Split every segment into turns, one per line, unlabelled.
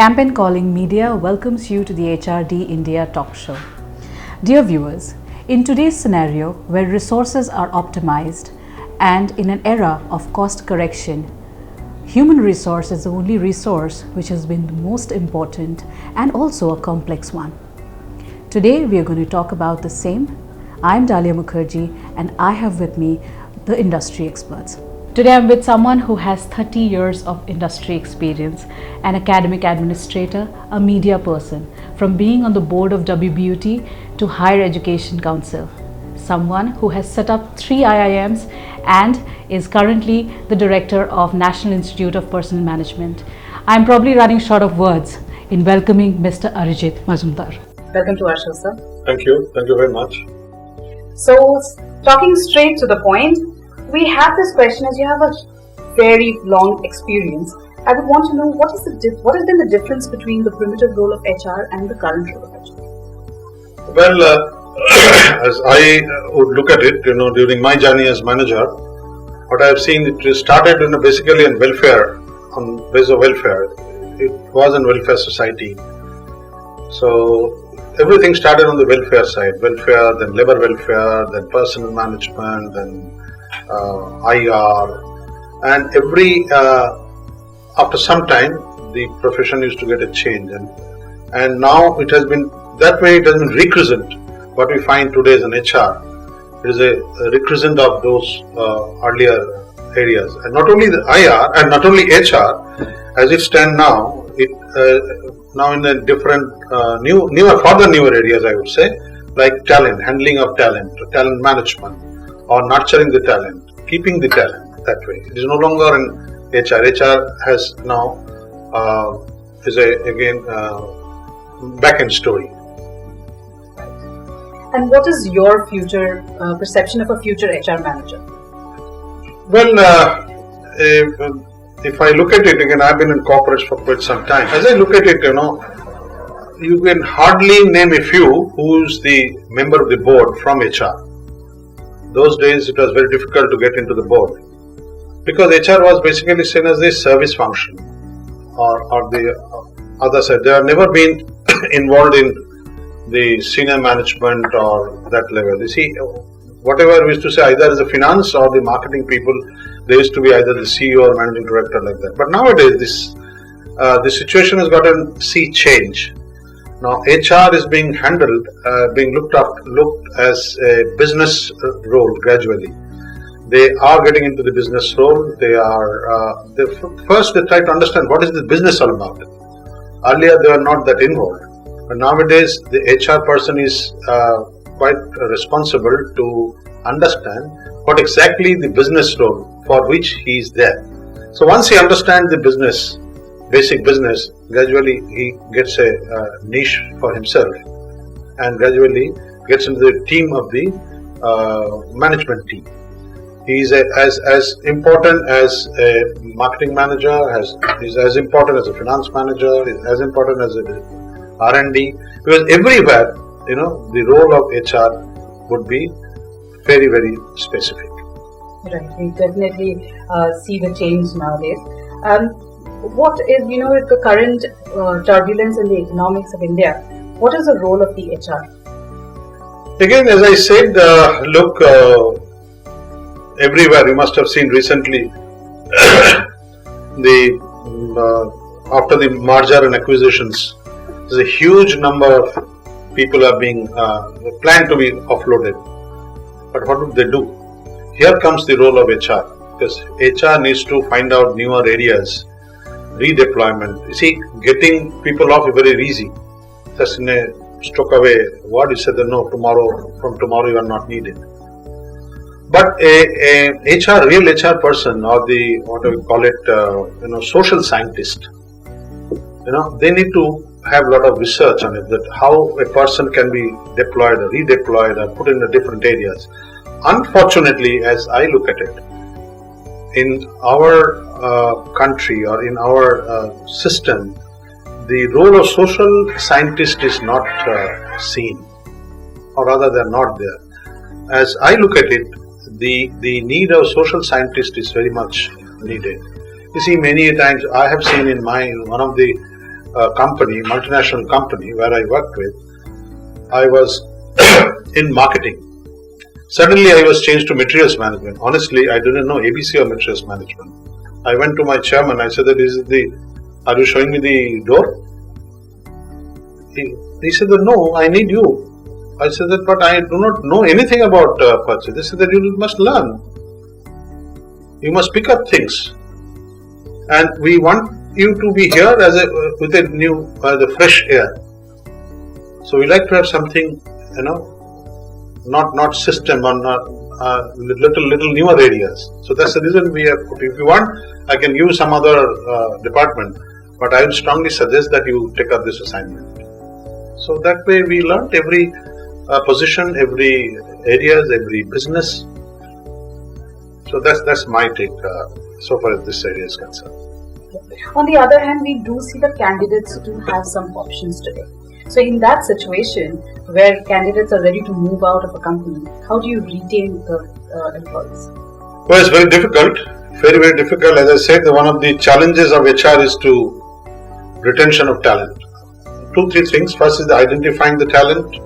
Campaigncalling Media welcomes you to the HRD India Talk Show. Dear viewers, in today's scenario where resources are optimized and in an era of cost correction, human resource is the only resource which has been the most important and also a complex one. Today we are going to talk about the same. I'm Dalia Mukherjee and I have with me the industry experts. Today I'm with someone who has 30 years of industry experience, an academic administrator, a media person, from being on the board of WBUT to Higher Education Council. Someone who has set up 3 IIMs and is currently the director of National Institute of Personnel Management. I'm probably running short of words in welcoming Mr. Arijit Mazumdar.
Welcome to our show, sir.
Thank you very much.
So, talking straight to the point, we have this question as you have a very long experience. I would want to know what has been the difference between the primitive role of HR and the current role of HR?
Well, as I would look at it, during my journey as manager, what I have seen, it started basically in welfare, on base of welfare. It was in welfare society. So everything started on the welfare side, welfare, then labor welfare, then personal management, then IR, and after some time the profession used to get a change, and now it has been that way. It has been recrescent. What we find today is an HR. It is a recrescent of those earlier areas, and not only the IR and not only HR as it stands now. It now in a different newer areas, I would say, like talent, handling of talent management, or nurturing the talent, keeping the talent that way. It is no longer an HR. HR has now is again back-end story.
And what is your future perception of a future HR manager?
Well, if I look at it again, I've been in corporates for quite some time. As I look at it, you can hardly name a few who's the member of the board from HR. Those days it was very difficult to get into the board because HR was basically seen as the service function or the other side. They have never been involved in the senior management or that level. You see, whatever we used to say, either as a finance or the marketing people, they used to be either the CEO or managing director like that. But nowadays this situation has gotten sea change. Now HR is being handled, being looked as a business role gradually. They are getting into the business role. First they try to understand what is the business all about. Earlier they were not that involved, but nowadays the HR person is quite responsible to understand what exactly the business role for which he is there. So once he understands the business, basic business, gradually he gets a niche for himself and gradually gets into the team of the management team. He is as important as a marketing manager, is as important as a finance manager, is as important as a R&D, because everywhere the role of HR would be very, very specific.
Right, we definitely see the change nowadays. What is, with the current turbulence in the economics of India, what is the role of the HR?
Again, as I said, look, everywhere you must have seen recently after the merger and acquisitions, there's a huge number of people are being planned to be offloaded. But what would they do? Here comes the role of HR, because HR needs to find out newer areas. Redeployment. You see, getting people off is very easy. Just in a stroke away, what you said, from tomorrow you are not needed. But a real HR person, or the what do we call it, social scientist, they need to have a lot of research on it, that how a person can be deployed or redeployed or put in different areas. Unfortunately, as I look at it, in our country or in our system, the role of social scientist is not seen, or rather they are not there. As I look at it, the need of social scientist is very much needed. You see, many times I have seen in one of the company, multinational company where I worked with, I was in marketing. Suddenly I was changed to materials management. Honestly, I didn't know ABC or materials management. I went to my chairman, I said that are you showing me the door? He said that no, I need you. I said that but I do not know anything about purchase. They said that you must learn. You must pick up things. And we want you to be here with a new, the fresh air. So we like to have something, not system or little newer areas. So that's the reason we have put. If you want, I can use some other department, but I would strongly suggest that you take up this assignment. So that way we learned every position, every areas, every business. So that's my take so far as this area is concerned.
On the other hand, we do see that candidates do have some options today. So in that situation where candidates are ready to move out of a company, how do you retain the employees?
Well, it's very difficult, very difficult. As I said, one of the challenges of HR is to retention of talent. 2-3 things. First is the identifying the talent,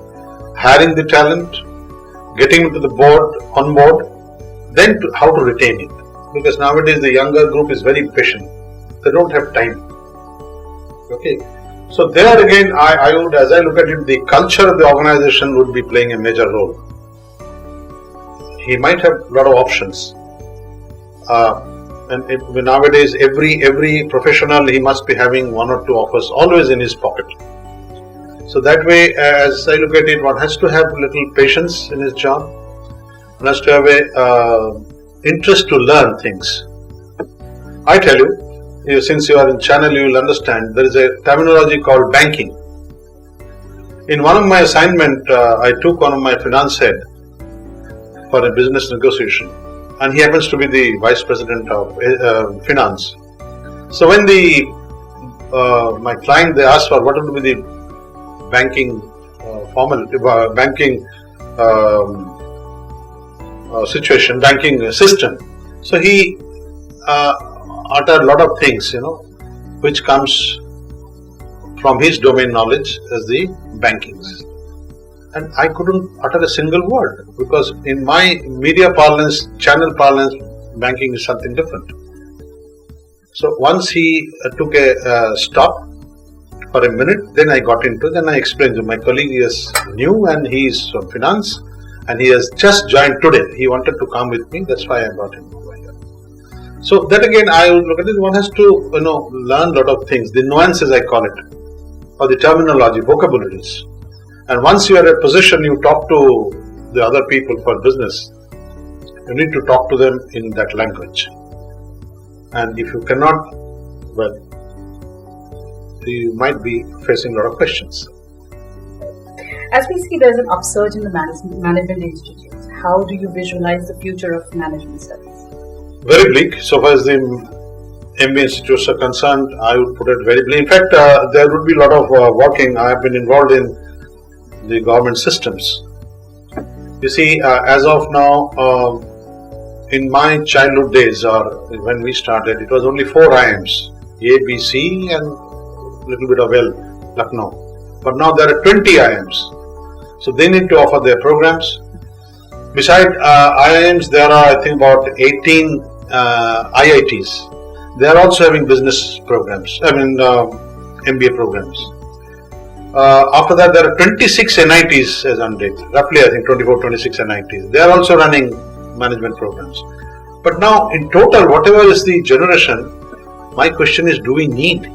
hiring the talent, getting into the on board, then how to retain it. Because nowadays the younger group is very patient. They don't have time. Okay. So there again, I would, as I look at it, the culture of the organization would be playing a major role. He might have a lot of options. Nowadays, every professional, he must be having 1 or 2 offers always in his pocket. So that way, as I look at it, one has to have a little patience in his job. One has to have a interest to learn things. I tell you, since you are in channel, you will understand there is a terminology called banking. In one of my assignment, I took one of my finance head for a business negotiation, and he happens to be the vice president of finance. So when my client, they asked for what would be the banking situation, banking system. So he uttered a lot of things, which comes from his domain knowledge as the banking system. And I couldn't utter a single word because in my media parlance, channel parlance, banking is something different. So once he took a stop for a minute, then I got into it and I explained to my colleague, he is new and he is from finance and he has just joined today. He wanted to come with me, that's why I brought him over here. So that again, I would look at it, one has to learn a lot of things, the nuances I call it, or the terminology, vocabularies. And once you are in a position, you talk to the other people for business, you need to talk to them in that language. And if you cannot, well, you might be facing a lot of questions.
As we see, there's an upsurge in the management institutes. How do you visualize the future of management studies?
Very bleak. So far as the MBA institutes are concerned, I would put it very bleak. In fact, there would be a lot of working. I have been involved in the government systems. You see, as of now, in my childhood days or when we started, it was only 4 IIMs, A, B, C and a little bit of L, Lucknow. But now there are 20 IIMs. So they need to offer their programs. Beside IIMs, there are I think about 18 IITs. They are also having business programs, MBA programs. After that, there are 26 NITs as on date, roughly I think 24-26 NITs. They are also running management programs. But now in total, whatever is the generation, my question is, do we need?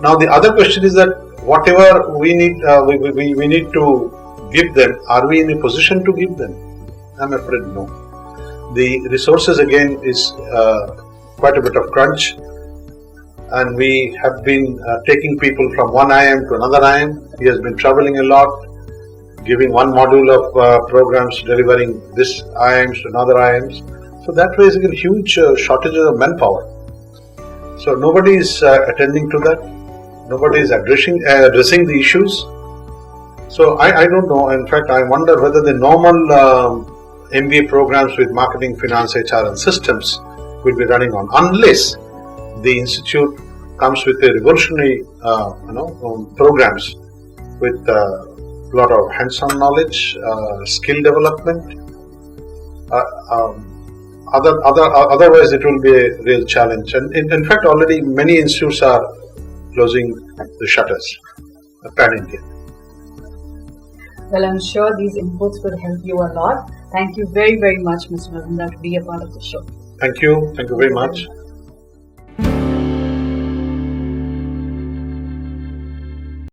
Now the other question is that whatever we need, we need to give them, are we in a position to give them? I'm afraid no. The resources again is quite a bit of crunch. And we have been taking people from one IIM to another IIM. He has been traveling a lot, giving one module of programs, delivering this IIMs to another IIMs. So that way is a huge shortage of manpower. So nobody is attending to that. Nobody is addressing the issues. So I don't know. In fact, I wonder whether the normal MBA programs with marketing, finance, HR and systems will be running on, unless the institute comes with a revolutionary, programs with a lot of hands-on knowledge, skill development. Otherwise, it will be a real challenge. And in fact, already many institutes are closing the shutters, pan-India.
Well, I'm sure these inputs will help you a lot. Thank you very, very much, Mr. Mazumdar, to be a part of the show.
Thank you. Thank you very much.